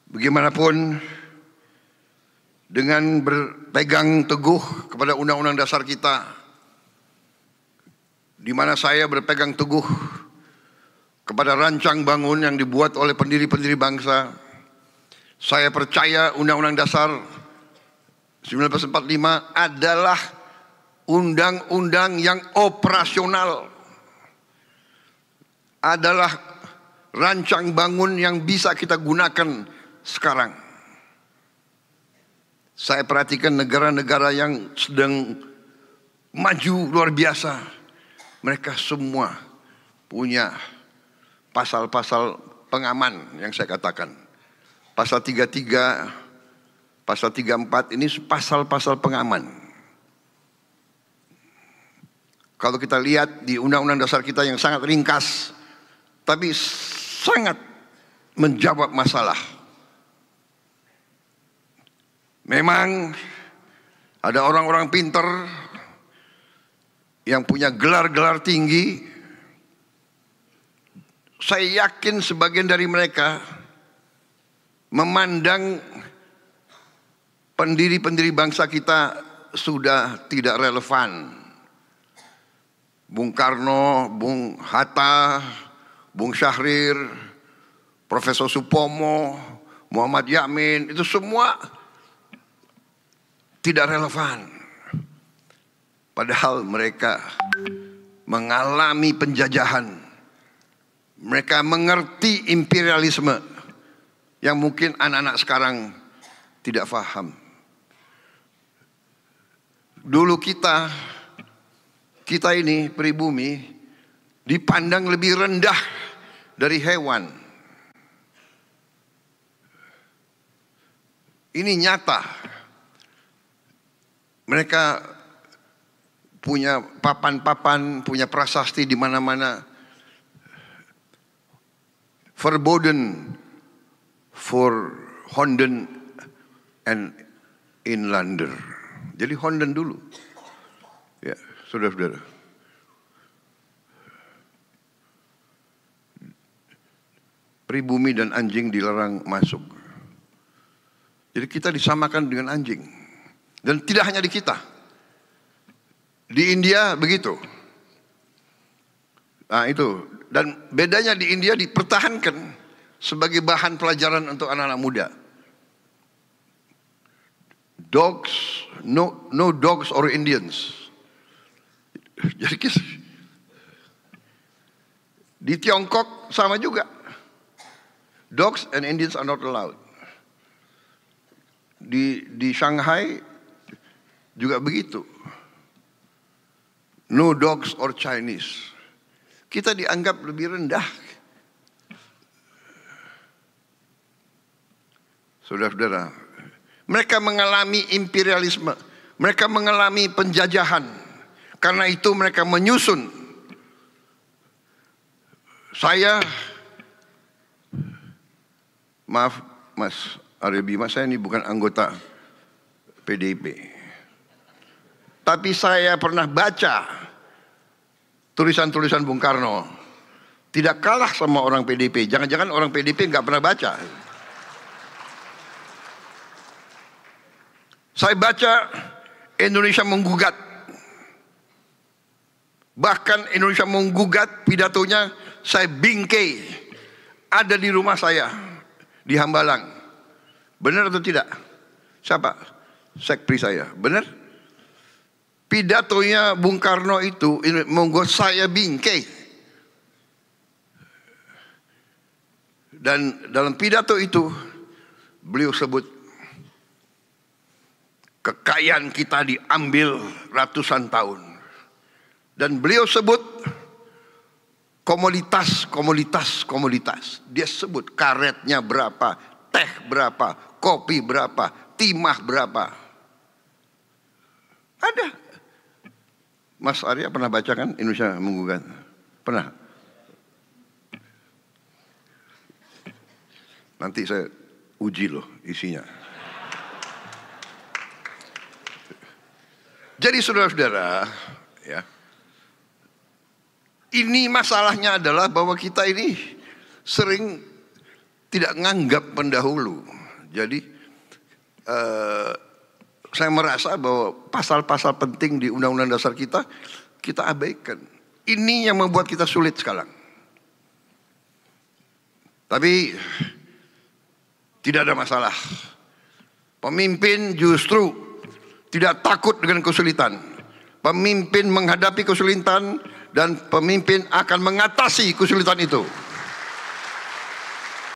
Bagaimanapun, dengan berpegang teguh kepada Undang-Undang Dasar kita, di mana saya berpegang teguh kepada rancang bangun yang dibuat oleh pendiri-pendiri bangsa, saya percaya Undang-Undang Dasar 1945 adalah undang-undang yang operasional, adalah rancang bangun yang bisa kita gunakan sekarang. Saya perhatikan negara-negara yang sedang maju luar biasa, mereka semua punya pasal-pasal pengaman yang saya katakan. Pasal 33, pasal 34 ini pasal-pasal pengaman. Kalau kita lihat di Undang-Undang Dasar kita yang sangat ringkas, tapi sangat menjawab masalah. Memang ada orang-orang pintar yang punya gelar-gelar tinggi. Saya yakin sebagian dari mereka memandang pendiri-pendiri bangsa kita sudah tidak relevan. Bung Karno, Bung Hatta, Bung Syahrir, Profesor Supomo, Muhammad Yamin, itu semua tidak relevan. Padahal mereka mengalami penjajahan. Mereka mengerti imperialisme yang mungkin anak-anak sekarang tidak paham. Dulu kita ini pribumi dipandang lebih rendah dari hewan. Ini nyata. Mereka punya papan-papan, punya prasasti di mana-mana. Verboden for Honden and Inlander. Jadi Honden dulu. Ya, saudara-saudara. Pribumi dan anjing dilarang masuk. Jadi kita disamakan dengan anjing. Dan tidak hanya di kita. Di India begitu. Nah itu. Dan bedanya di India dipertahankan sebagai bahan pelajaran untuk anak-anak muda. Dogs, no dogs or Indians. Jadi di Tiongkok sama juga. Dogs and Indians are not allowed. Di Shanghai juga begitu. No dogs or Chinese. Kita dianggap lebih rendah. Saudara-saudara, mereka mengalami imperialisme. Mereka mengalami penjajahan. Karena itu mereka menyusun. Saya, maaf Mas Arya Bima, saya ini bukan anggota PDIP. Tapi saya pernah baca tulisan-tulisan Bung Karno. Tidak kalah sama orang PDIP. Jangan-jangan orang PDIP nggak pernah baca. Saya baca Indonesia menggugat. Bahkan Indonesia menggugat pidatonya saya bingkai. Ada di rumah saya di Hambalang. Benar atau tidak? Siapa? Sekpri saya. Benar? Pidatonya Bung Karno itu membuat saya bingkai. Dan dalam pidato itu beliau sebut kekayaan kita diambil ratusan tahun. Dan beliau sebut komoditas. Dia sebut karetnya berapa, teh berapa, kopi berapa, timah berapa. Ada. Mas Arya pernah baca kan Indonesia menggugat? Pernah? Nanti saya uji loh isinya. Jadi saudara-saudara, ya, ini masalahnya adalah bahwa kita ini sering tidak nganggap pendahulu. Jadi saya merasa bahwa pasal-pasal penting di Undang-Undang Dasar kita abaikan. Ini yang membuat kita sulit sekarang. Tapi tidak ada masalah. Pemimpin justru tidak takut dengan kesulitan. Pemimpin menghadapi kesulitan dan pemimpin akan mengatasi kesulitan itu.